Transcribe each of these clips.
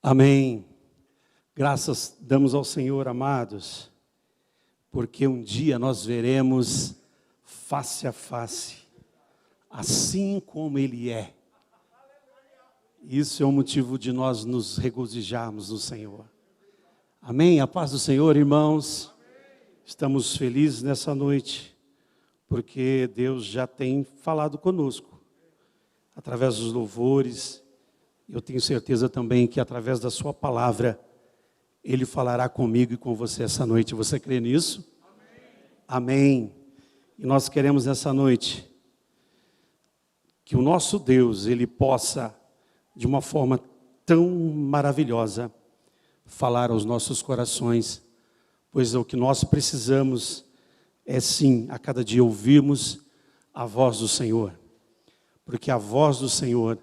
Amém. Graças damos ao Senhor, amados, porque um dia nós veremos face a face, assim como Ele é. Isso é um motivo de nós nos regozijarmos no Senhor. Amém? A paz do Senhor, irmãos. Estamos felizes nessa noite, porque Deus já tem falado conosco, através dos louvores. Eu tenho certeza também que através da sua palavra, Ele falará comigo e com você essa noite. Você crê nisso? Amém. E nós queremos nessa noite que o nosso Deus, Ele possa, de uma forma tão maravilhosa, falar aos nossos corações, pois o que nós precisamos é sim, a cada dia ouvirmos a voz do Senhor, porque a voz do Senhor,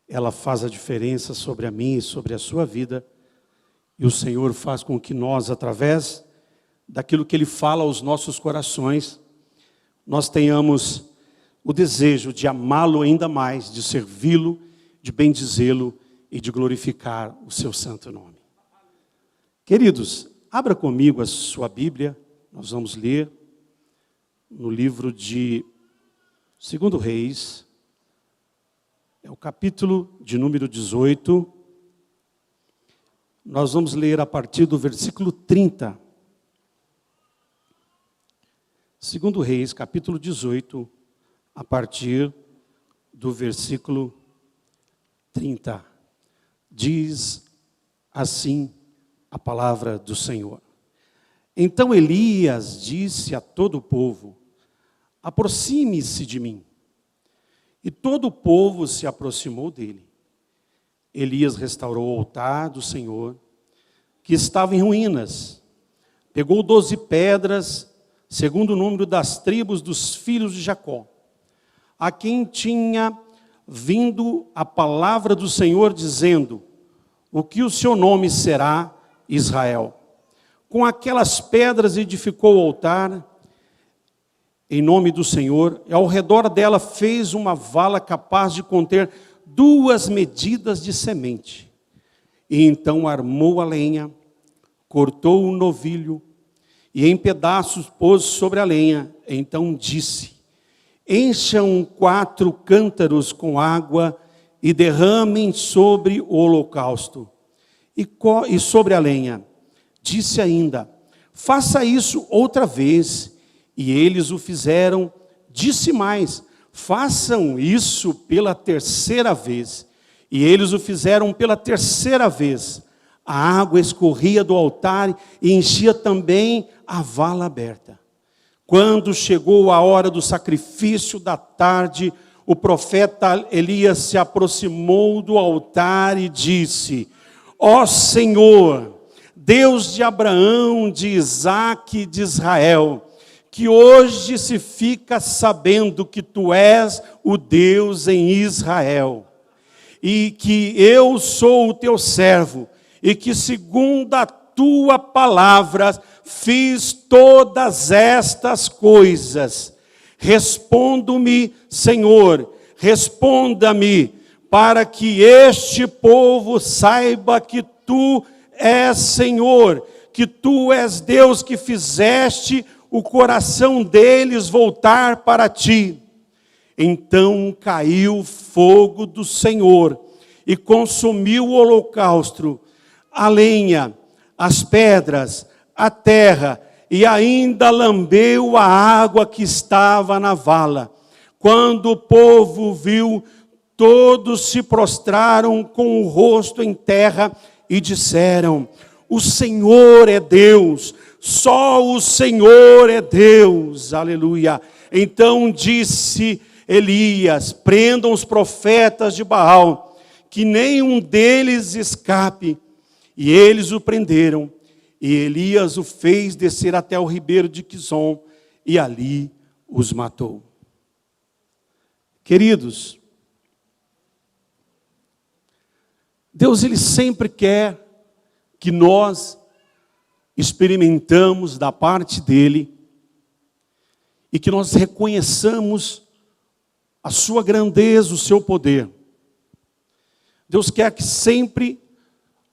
ela faz a diferença sobre a minha e sobre a sua vida, e o Senhor faz com que nós, através daquilo que Ele fala aos nossos corações, nós tenhamos o desejo de amá-lo ainda mais, de servi-lo, de bendizê-lo e de glorificar o seu santo nome. Queridos, abra comigo a sua Bíblia, nós vamos ler no livro de 2 Reis, é o capítulo de número 18, nós vamos ler a partir do versículo 30. 2 Reis, capítulo 18, a partir do versículo 30. Diz assim a palavra do Senhor. Então Elias disse a todo o povo: aproxime-se de mim. E todo o povo se aproximou dele. Elias restaurou o altar do Senhor, que estava em ruínas. Pegou 12 pedras, segundo o número das tribos dos filhos de Jacó, a quem tinha vindo a palavra do Senhor, dizendo: o que o seu nome será Israel. Com aquelas pedras edificou o altar em nome do Senhor, e ao redor dela fez uma vala capaz de conter 2 medidas de semente. E então armou a lenha, cortou o novilho, e em pedaços pôs sobre a lenha. Então disse: encham 4 cântaros com água, e derramem sobre o holocausto, e sobre a lenha. Disse ainda: faça isso outra vez. E eles o fizeram. Disse mais: façam isso pela 3ª vez. E eles o fizeram pela 3ª vez. A água escorria do altar e enchia também a vala aberta. Quando chegou a hora do sacrifício da tarde, o profeta Elias se aproximou do altar e disse: ó Senhor, Deus de Abraão, de Isaque e de Israel, que hoje se fica sabendo que tu és o Deus em Israel, e que eu sou o teu servo, e que segundo a tua palavra fiz todas estas coisas. Responda-me, Senhor, responda-me, para que este povo saiba que tu és Senhor, que tu és Deus, que fizeste o coração deles voltar para ti. Então caiu fogo do Senhor e consumiu o holocausto, a lenha, as pedras, a terra, e ainda lambeu a água que estava na vala. Quando o povo viu, todos se prostraram com o rosto em terra e disseram: o Senhor é Deus, só o Senhor é Deus. Aleluia. Então disse Elias: prendam os profetas de Baal, que nenhum deles escape. E eles o prenderam, e Elias o fez descer até o ribeiro de Quizon, e ali os matou. Queridos, Deus, Ele sempre quer que nós experimentamos da parte dEle, e que nós reconheçamos a sua grandeza, o seu poder. Deus quer que sempre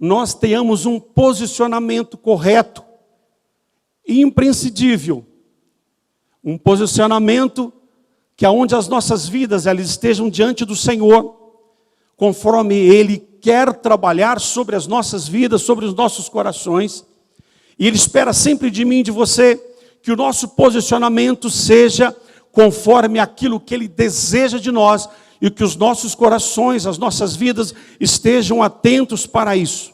nós tenhamos um posicionamento correto e imprescindível. Um posicionamento que aonde as nossas vidas elas estejam diante do Senhor, conforme Ele quer trabalhar sobre as nossas vidas, sobre os nossos corações. E Ele espera sempre de mim e de você que o nosso posicionamento seja conforme aquilo que Ele deseja de nós e que os nossos corações, as nossas vidas estejam atentos para isso.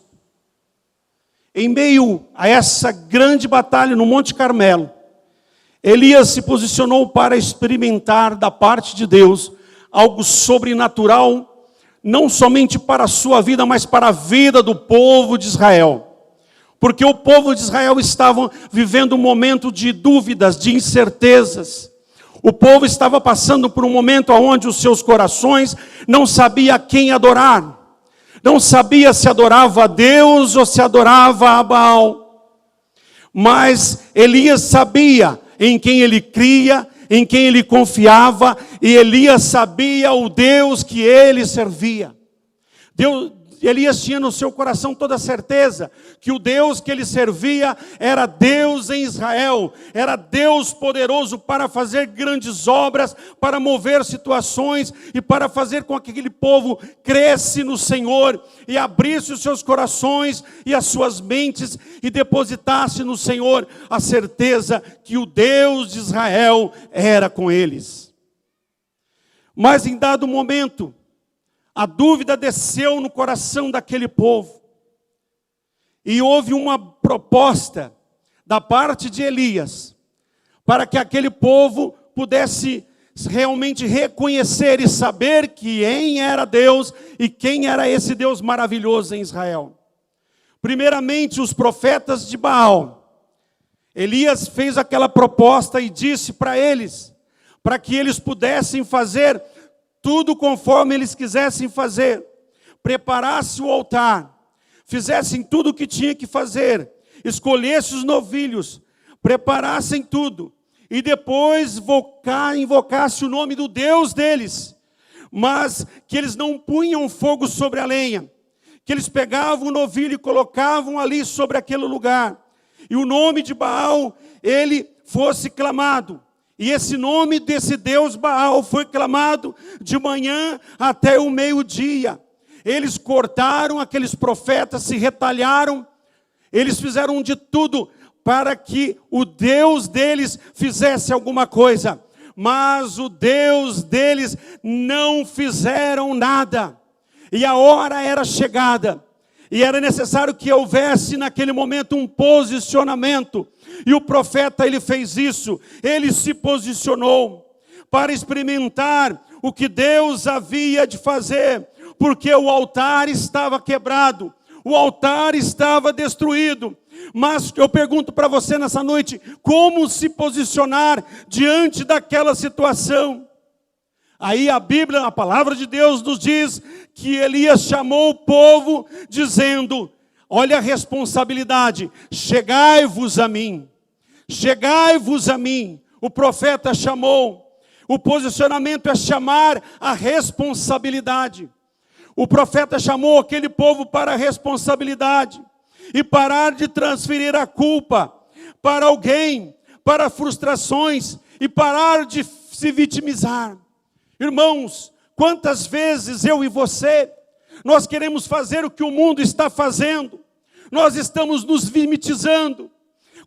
Em meio a essa grande batalha no Monte Carmelo, Elias se posicionou para experimentar da parte de Deus algo sobrenatural, não somente para a sua vida, mas para a vida do povo de Israel. Porque o povo de Israel estava vivendo um momento de dúvidas, de incertezas. O povo estava passando por um momento onde os seus corações não sabiam a quem adorar. Não sabia se adorava a Deus ou se adorava a Baal. Mas Elias sabia em quem ele cria, em quem ele confiava, e Elias sabia o Deus que ele servia. Elias tinha no seu coração toda a certeza que o Deus que ele servia era Deus em Israel, era Deus poderoso para fazer grandes obras, para mover situações e para fazer com que aquele povo cresce no Senhor e abrisse os seus corações e as suas mentes e depositasse no Senhor a certeza que o Deus de Israel era com eles. Mas em dado momento, a dúvida desceu no coração daquele povo. E houve uma proposta da parte de Elias, para que aquele povo pudesse realmente reconhecer e saber quem era Deus e quem era esse Deus maravilhoso em Israel. Primeiramente, os profetas de Baal. Elias fez aquela proposta e disse para eles, para que eles pudessem fazer tudo conforme eles quisessem fazer, preparasse o altar, fizessem tudo o que tinha que fazer, escolhessem os novilhos, preparassem tudo, e depois invocasse o nome do Deus deles, mas que eles não punham fogo sobre a lenha, que eles pegavam o novilho e colocavam ali sobre aquele lugar, e o nome de Baal, ele fosse clamado. E esse nome desse Deus Baal foi clamado de manhã até o meio-dia. Eles cortaram aqueles profetas, se retalharam. Eles fizeram de tudo para que o Deus deles fizesse alguma coisa. Mas o Deus deles não fizeram nada. E a hora era chegada. E era necessário que houvesse naquele momento um posicionamento. E o profeta, ele fez isso. Ele se posicionou para experimentar o que Deus havia de fazer. Porque o altar estava quebrado. O altar estava destruído. Mas eu pergunto para você nessa noite, como se posicionar diante daquela situação? Aí a Bíblia, a palavra de Deus nos diz que Elias chamou o povo dizendo, olha a responsabilidade, chegai-vos a mim, chegai-vos a mim. O profeta chamou, o posicionamento é chamar a responsabilidade. O profeta chamou aquele povo para a responsabilidade e parar de transferir a culpa para alguém, para frustrações e parar de se vitimizar. Irmãos, quantas vezes eu e você, nós queremos fazer o que o mundo está fazendo, nós estamos nos vitimizando,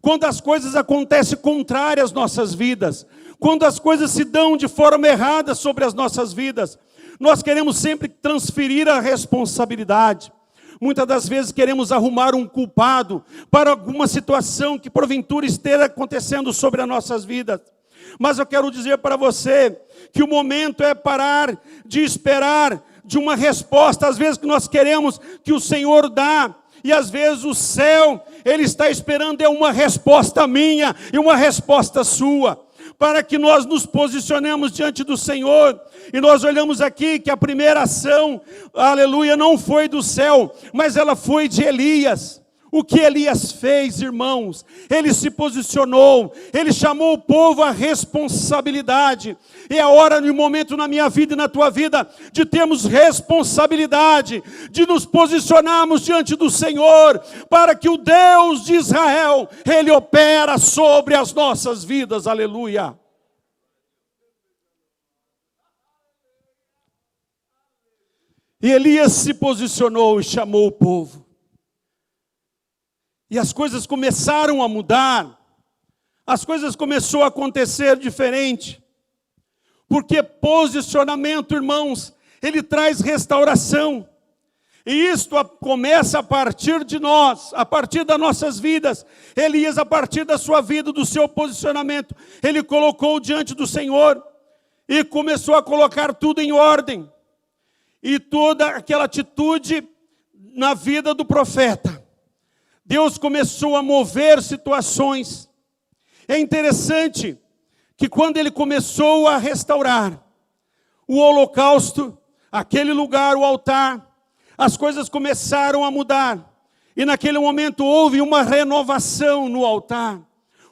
quando as coisas acontecem contrárias às nossas vidas, quando as coisas se dão de forma errada sobre as nossas vidas, nós queremos sempre transferir a responsabilidade. Muitas das vezes queremos arrumar um culpado para alguma situação que porventura esteja acontecendo sobre as nossas vidas. Mas eu quero dizer para você que o momento é parar de esperar de uma resposta, às vezes que nós queremos que o Senhor dá, e às vezes o céu, ele está esperando uma resposta minha e uma resposta sua, para que nós nos posicionemos diante do Senhor. E nós olhamos aqui que a primeira ação, aleluia, não foi do céu, mas ela foi de Elias. O que Elias fez, irmãos? Ele se posicionou, ele chamou o povo à responsabilidade. É a hora, no momento na minha vida e na tua vida, de termos responsabilidade, de nos posicionarmos diante do Senhor, para que o Deus de Israel, Ele opera sobre as nossas vidas, aleluia. E Elias se posicionou e chamou o povo. E as coisas começaram a mudar, as coisas começaram a acontecer diferente, porque posicionamento, irmãos, ele traz restauração, e isto começa a partir de nós, a partir das nossas vidas. Elias, a partir da sua vida, do seu posicionamento, ele colocou diante do Senhor, e começou a colocar tudo em ordem, e toda aquela atitude na vida do profeta. Deus começou a mover situações. É interessante que quando ele começou a restaurar o holocausto, aquele lugar, o altar, as coisas começaram a mudar. E naquele momento houve uma renovação no altar.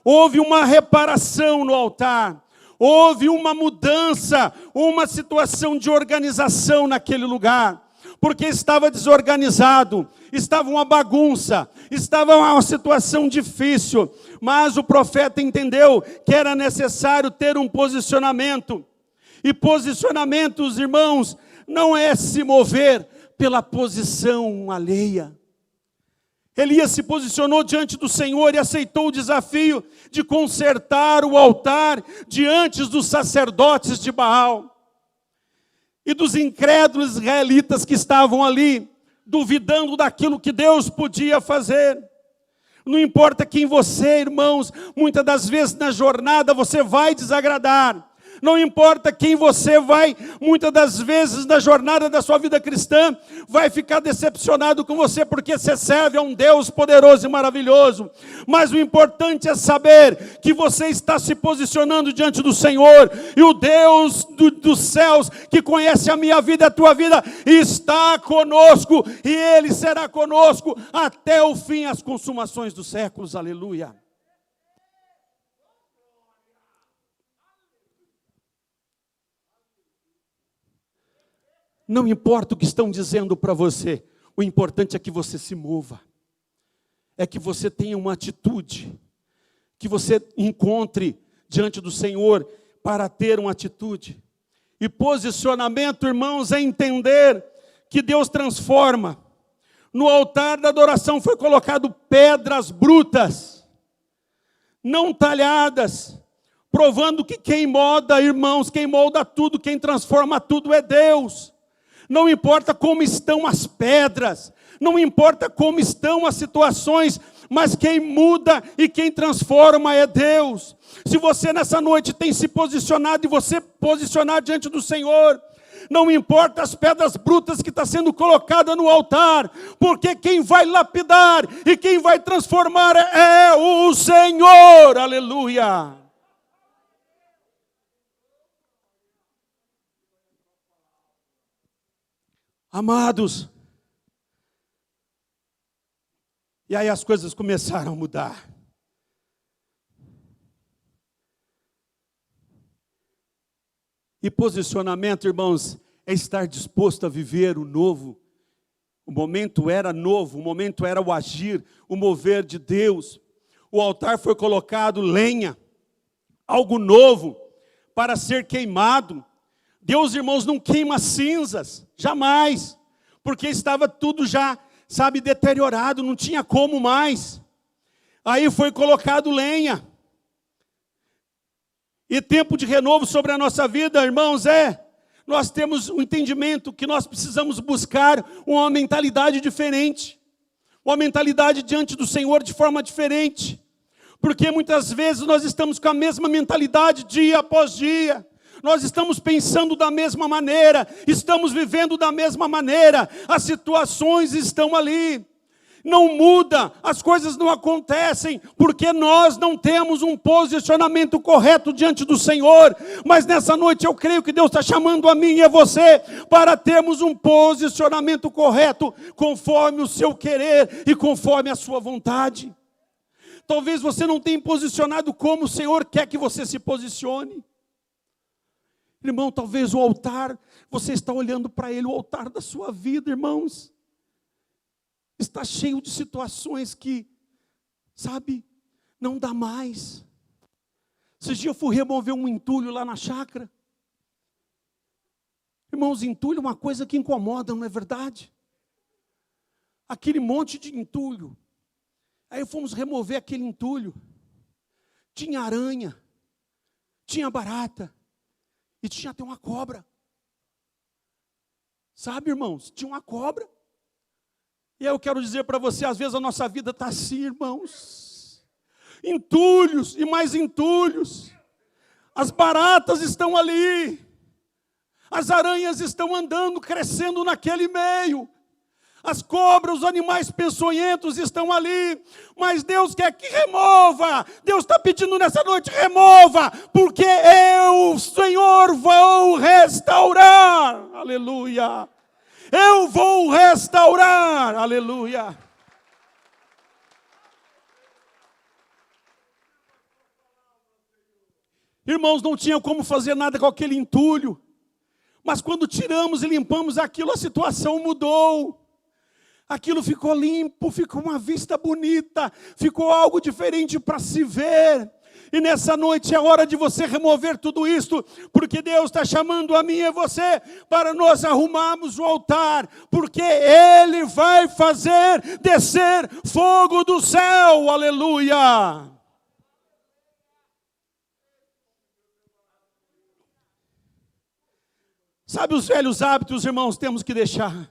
Houve uma reparação no altar. Houve uma mudança, uma situação de organização naquele lugar. Porque estava desorganizado, estava uma bagunça, estava uma situação difícil, mas o profeta entendeu que era necessário ter um posicionamento, e posicionamentos, irmãos, não é se mover pela posição alheia. Elias se posicionou diante do Senhor e aceitou o desafio de consertar o altar diante dos sacerdotes de Baal e dos incrédulos israelitas que estavam ali, duvidando daquilo que Deus podia fazer. Não importa quem você, irmãos, muitas das vezes na jornada você vai desagradar. Não importa quem você vai, muitas das vezes na jornada da sua vida cristã, vai ficar decepcionado com você, porque você serve a um Deus poderoso e maravilhoso. Mas o importante é saber que você está se posicionando diante do Senhor, e o Deus dos céus, que conhece a minha vida e a tua vida, está conosco, e Ele será conosco até o fim, as consumações dos séculos, aleluia. Não importa o que estão dizendo para você, o importante é que você se mova, é que você tenha uma atitude, que você encontre diante do Senhor para ter uma atitude. E posicionamento, irmãos, é entender que Deus transforma. No altar da adoração foi colocado pedras brutas, não talhadas, provando que quem molda, irmãos, quem molda tudo, quem transforma tudo é Deus. Não importa como estão as pedras, não importa como estão as situações, mas quem muda e quem transforma é Deus. Se você nessa noite tem se posicionado e você posicionar diante do Senhor, não importa as pedras brutas que estão sendo colocadas no altar, porque quem vai lapidar e quem vai transformar é o Senhor, aleluia. Amados, e aí as coisas começaram a mudar. E posicionamento, irmãos, é estar disposto a viver o novo. O momento era novo, o momento era o agir, o mover de Deus. O altar foi colocado lenha, algo novo para ser queimado. Deus, irmãos, não queima cinzas, jamais, porque estava tudo já, deteriorado, não tinha como mais. Aí foi colocado lenha. E tempo de renovo sobre a nossa vida, irmãos, nós temos um entendimento que nós precisamos buscar uma mentalidade diferente, uma mentalidade diante do Senhor de forma diferente, porque muitas vezes nós estamos com a mesma mentalidade dia após dia. Nós estamos pensando da mesma maneira, estamos vivendo da mesma maneira, as situações estão ali. não muda, as coisas não acontecem, porque nós não temos um posicionamento correto diante do Senhor. Mas nessa noite eu creio que Deus está chamando a mim e a você para termos um posicionamento correto, conforme o seu querer e conforme a sua vontade. Talvez você não tenha posicionado como o Senhor quer que você se posicione. Irmão, talvez o altar, você está olhando para ele, o altar da sua vida, irmãos, está cheio de situações que, sabe, não dá mais. Esses dias eu fui remover um entulho lá na chácara. Irmãos, entulho é uma coisa que incomoda, não é verdade? Aquele monte de entulho. Aí fomos remover aquele entulho. Tinha aranha, tinha barata e tinha até uma cobra. Sabe, irmãos, tinha uma cobra. E eu quero dizer para você, às vezes a nossa vida está assim, irmãos. Entulhos e mais entulhos. As baratas estão ali. As aranhas estão andando, crescendo naquele meio. As cobras, os animais peçonhentos estão ali, mas Deus quer que remova. Deus está pedindo nessa noite, remova, porque eu, Senhor, vou restaurar. Aleluia. Eu vou restaurar. Aleluia. Irmãos, não tinha como fazer nada com aquele entulho, mas quando tiramos e limpamos aquilo, a situação mudou. Aquilo ficou limpo, ficou uma vista bonita, ficou algo diferente para se ver. E nessa noite é hora de você remover tudo isto, porque Deus está chamando a mim e a você para nós arrumarmos o altar, porque Ele vai fazer descer fogo do céu, aleluia. Sabe os velhos hábitos, irmãos, temos que deixar.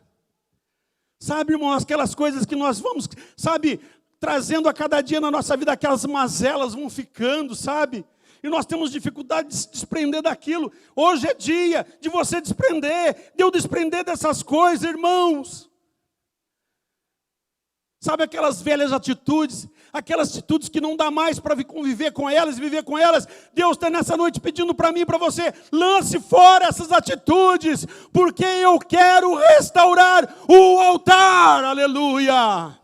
Sabe, irmãos, aquelas coisas que nós vamos, sabe, trazendo a cada dia na nossa vida, aquelas mazelas vão ficando, sabe? E nós temos dificuldade de se desprender daquilo. Hoje é dia de você desprender, de eu desprender dessas coisas, irmãos. Sabe aquelas velhas atitudes, aquelas atitudes que não dá mais para conviver com elas, viver com elas. Deus está nessa noite pedindo para mim e para você, lance fora essas atitudes, porque eu quero restaurar o altar, aleluia.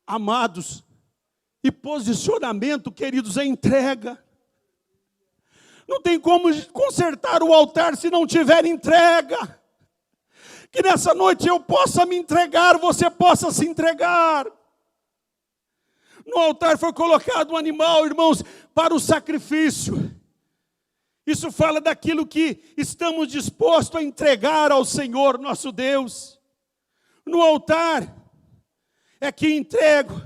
Amados, e posicionamento, queridos, é entrega. Não tem como consertar o altar se não tiver entrega. Que nessa noite eu possa me entregar, você possa se entregar. No altar foi colocado um animal, irmãos, para o sacrifício. Isso fala daquilo que estamos dispostos a entregar ao Senhor nosso Deus. No altar é que entrego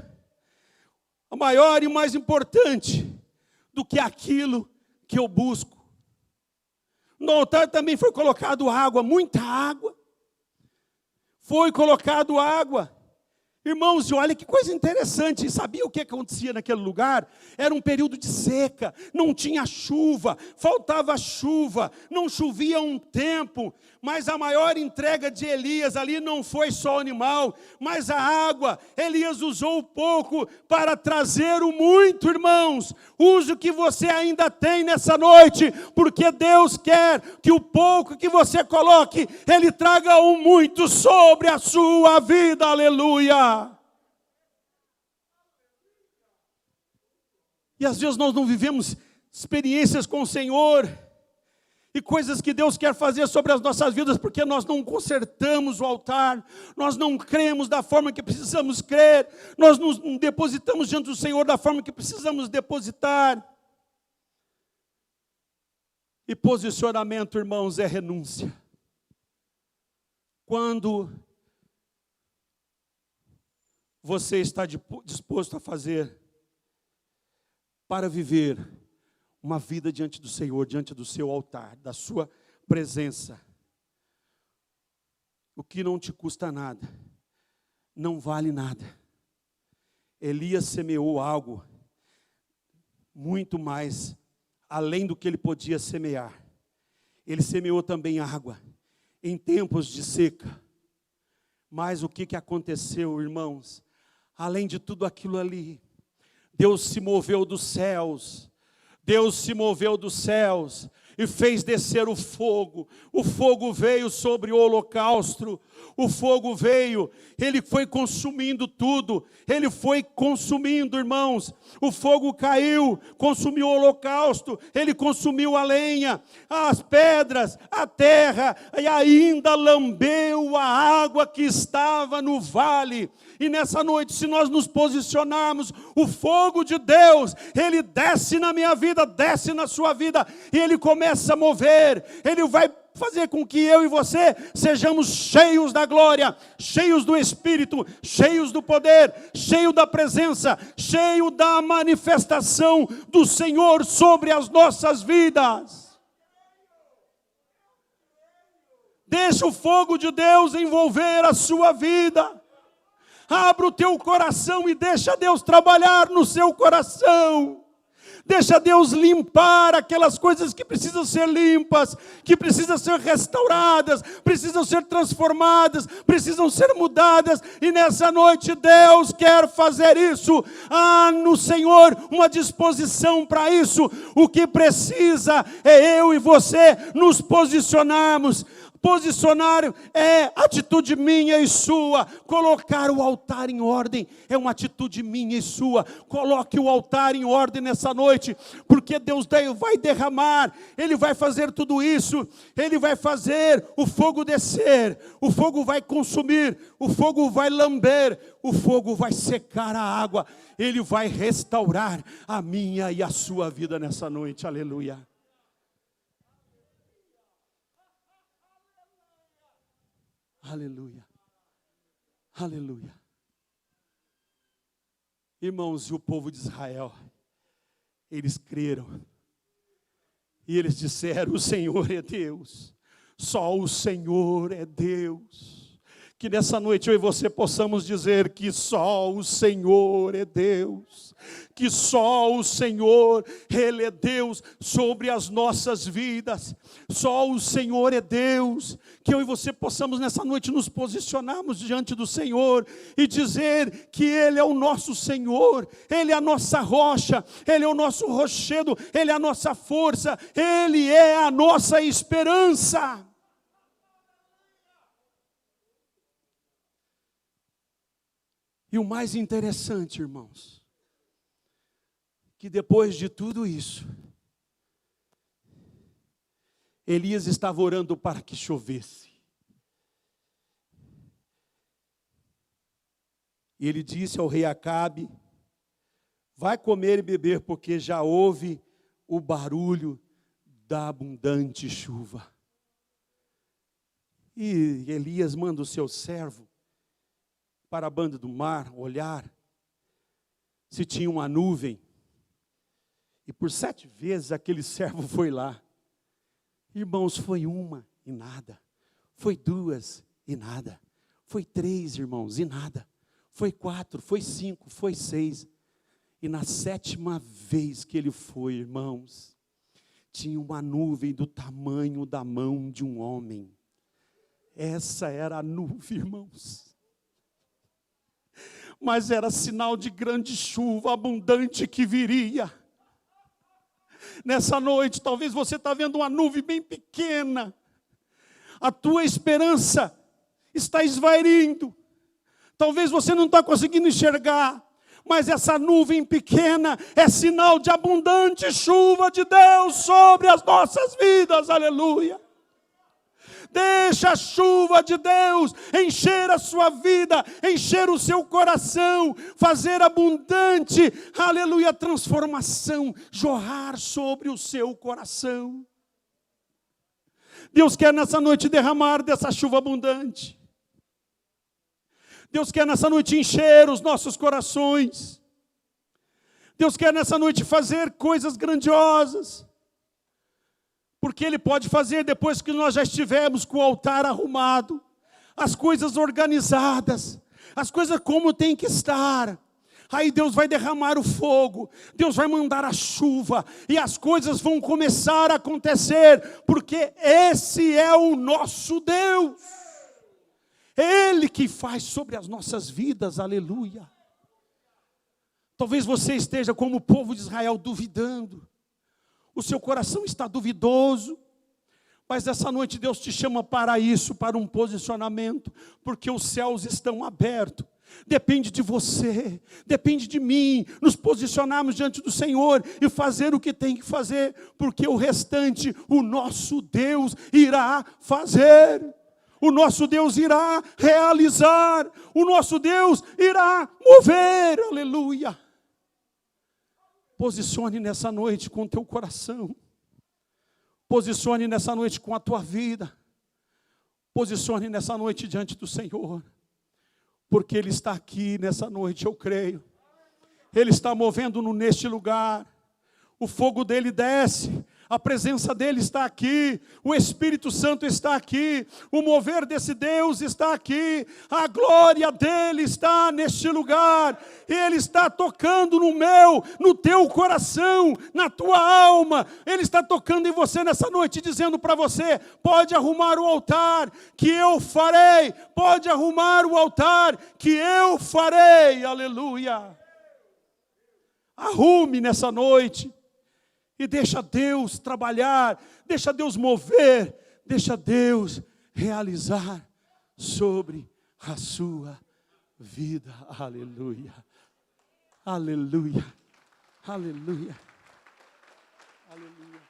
a maior e mais importante do que aquilo que eu busco. No altar também foi colocado água, muita água. Foi colocado água. Irmãos, e olha que coisa interessante, sabia o que acontecia naquele lugar? Era um período de seca, não tinha chuva, faltava chuva, não chovia um tempo, mas a maior entrega de Elias ali não foi só o animal, mas a água. Elias usou o pouco para trazer o muito, irmãos. Use o que você ainda tem nessa noite, porque Deus quer que o pouco que você coloque, Ele traga o muito sobre a sua vida, aleluia. E às vezes nós não vivemos experiências com o Senhor e coisas que Deus quer fazer sobre as nossas vidas, porque nós não consertamos o altar, nós não cremos da forma que precisamos crer, nós nos depositamos diante do Senhor da forma que precisamos depositar. E posicionamento, irmãos, é renúncia. Quando você está disposto a fazer para viver uma vida diante do Senhor, diante do seu altar, da sua presença, o que não te custa nada, não vale nada. Elias semeou algo muito mais além do que ele podia semear. Ele semeou também água em tempos de seca. Mas o que aconteceu, irmãos? Além de tudo aquilo ali, Deus se moveu dos céus. Deus se moveu dos céus e fez descer o fogo. O fogo veio sobre o holocausto. O fogo veio, ele foi consumindo tudo. Ele foi consumindo, irmãos. O fogo caiu, consumiu o holocausto. Ele consumiu a lenha, as pedras, a terra. E ainda lambeu a água que estava no vale. E nessa noite, se nós nos posicionarmos, o fogo de Deus, ele desce na minha vida, desce na sua vida, e ele começa a mover, ele vai fazer com que eu e você sejamos cheios da glória, cheios do Espírito, cheios do poder, cheios da presença, cheios da manifestação do Senhor sobre as nossas vidas. Deixa o fogo de Deus envolver a sua vida. Abra o teu coração e deixa Deus trabalhar no seu coração. Deixa Deus limpar aquelas coisas que precisam ser limpas, que precisam ser restauradas, precisam ser transformadas, precisam ser mudadas. E nessa noite Deus quer fazer isso. Há no Senhor uma disposição para isso. O que precisa é eu e você nos posicionarmos. Posicionar é atitude minha e sua. Colocar o altar em ordem é uma atitude minha e sua. Coloque o altar em ordem nessa noite, porque Deus vai derramar, Ele vai fazer tudo isso. Ele vai fazer o fogo descer, o fogo vai consumir, o fogo vai lamber, o fogo vai secar a água. Ele vai restaurar a minha e a sua vida nessa noite. Aleluia. Aleluia, aleluia. Irmãos, e o povo de Israel, eles creram, e eles disseram: o Senhor é Deus, só o Senhor é Deus. Que nessa noite eu e você possamos dizer que só o Senhor é Deus, que só o Senhor, Ele é Deus sobre as nossas vidas, só o Senhor é Deus. Que eu e você possamos nessa noite nos posicionarmos diante do Senhor e dizer que Ele é o nosso Senhor, Ele é a nossa rocha, Ele é o nosso rochedo, Ele é a nossa força, Ele é a nossa esperança. E o mais interessante, irmãos, que depois de tudo isso, Elias estava orando para que chovesse. E ele disse ao rei Acabe: vai comer e beber, porque já houve o barulho da abundante chuva. E Elias manda o seu servo para a banda do mar olhar se tinha uma nuvem. E por 7 vezes aquele servo foi lá. Irmãos, foi 1 e nada. Foi 2 e nada. Foi 3, irmãos, e nada. Foi 4, foi 5, foi 6. E na 7ª vez que ele foi, irmãos, tinha uma nuvem do tamanho da mão de um homem. Essa era a nuvem, irmãos. Mas era sinal de grande chuva abundante que viria. Nessa noite, talvez você está vendo uma nuvem bem pequena. A tua esperança está esvairindo. Talvez você não está conseguindo enxergar. Mas essa nuvem pequena é sinal de abundante chuva de Deus sobre as nossas vidas. Aleluia. Deixa a chuva de Deus encher a sua vida, encher o seu coração, fazer abundante, aleluia, transformação, jorrar sobre o seu coração. Deus quer nessa noite derramar dessa chuva abundante. Deus quer nessa noite encher os nossos corações. Deus quer nessa noite fazer coisas grandiosas. Porque Ele pode fazer depois que nós já estivermos com o altar arrumado, as coisas organizadas, as coisas como tem que estar. Aí Deus vai derramar o fogo, Deus vai mandar a chuva, e as coisas vão começar a acontecer, porque esse é o nosso Deus. É Ele que faz sobre as nossas vidas, aleluia. Talvez você esteja como o povo de Israel duvidando. O seu coração está duvidoso. Mas essa noite Deus te chama para isso, para um posicionamento. Porque os céus estão abertos. Depende de você, depende de mim, nos posicionarmos diante do Senhor e fazer o que tem que fazer. Porque o restante, o nosso Deus irá fazer. O nosso Deus irá realizar. O nosso Deus irá mover, aleluia. Posicione nessa noite com o teu coração. Posicione nessa noite com a tua vida. Posicione nessa noite diante do Senhor. Porque Ele está aqui nessa noite, eu creio. Ele está movendo neste lugar. O fogo dele desce. A presença dele está aqui, o Espírito Santo está aqui, o mover desse Deus está aqui, a glória dele está neste lugar, Ele está tocando no teu coração, na tua alma, Ele está tocando em você nessa noite, dizendo para você, pode arrumar o altar, que eu farei, pode arrumar o altar, que eu farei, aleluia. Arrume nessa noite. E deixa Deus trabalhar, deixa Deus mover, deixa Deus realizar sobre a sua vida. Aleluia, aleluia, aleluia, aleluia.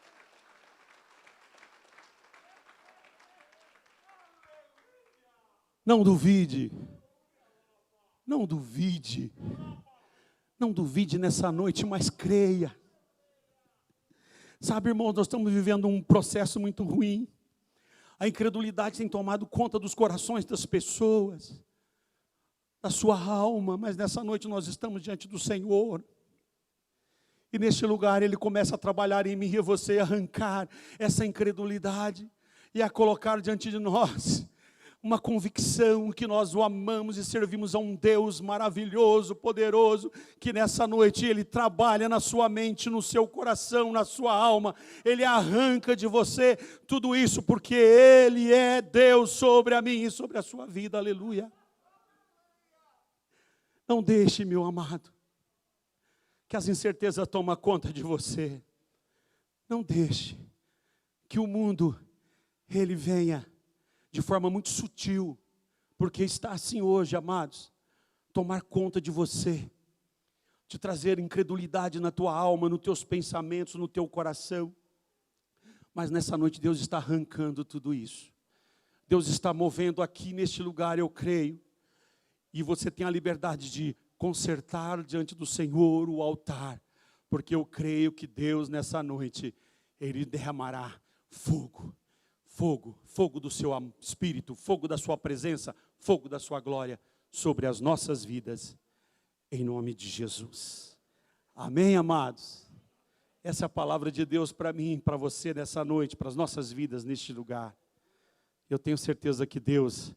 Não duvide, não duvide, não duvide nessa noite, mas creia. Sabe, irmãos, nós estamos vivendo um processo muito ruim. A incredulidade tem tomado conta dos corações das pessoas, da sua alma, mas nessa noite nós estamos diante do Senhor. E neste lugar Ele começa a trabalhar em mim e você, arrancar essa incredulidade e a colocar diante de nós uma convicção que nós o amamos e servimos a um Deus maravilhoso, poderoso, que nessa noite Ele trabalha na sua mente, no seu coração, na sua alma. Ele arranca de você tudo isso, porque Ele é Deus sobre a mim e sobre a sua vida, aleluia. Não deixe, meu amado, que as incertezas tomem conta de você. Não deixe que o mundo, ele venha de forma muito sutil, porque está assim hoje, amados, tomar conta de você, te trazer incredulidade na tua alma, nos teus pensamentos, no teu coração. Mas nessa noite Deus está arrancando tudo isso. Deus está movendo aqui neste lugar, eu creio. E você tem a liberdade de consertar diante do Senhor o altar, porque eu creio que Deus nessa noite, Ele derramará fogo. Fogo, fogo do seu Espírito, fogo da sua presença, fogo da sua glória sobre as nossas vidas, em nome de Jesus. Amém, amados? Essa é a palavra de Deus para mim, para você nessa noite, para as nossas vidas neste lugar. Eu tenho certeza que Deus,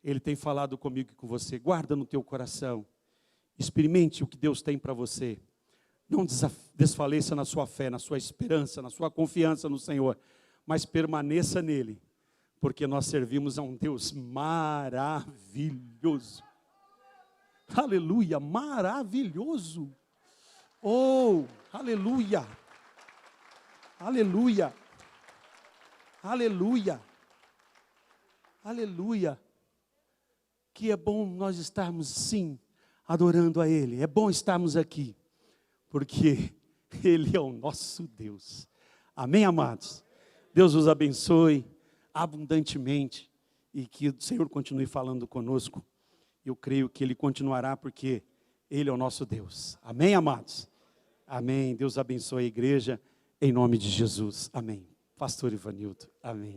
Ele tem falado comigo e com você. Guarda no teu coração, experimente o que Deus tem para você. Não desfaleça na sua fé, na sua esperança, na sua confiança no Senhor, mas permaneça nele, porque nós servimos a um Deus maravilhoso. Aleluia, maravilhoso. Oh, aleluia, aleluia, aleluia, aleluia. Que é bom nós estarmos, sim, adorando a Ele. É bom estarmos aqui, porque Ele é o nosso Deus. Amém, amados? Deus os abençoe abundantemente e que o Senhor continue falando conosco. Eu creio que Ele continuará porque Ele é o nosso Deus. Amém, amados? Amém. Deus abençoe a igreja em nome de Jesus. Amém. Pastor Ivanildo. Amém.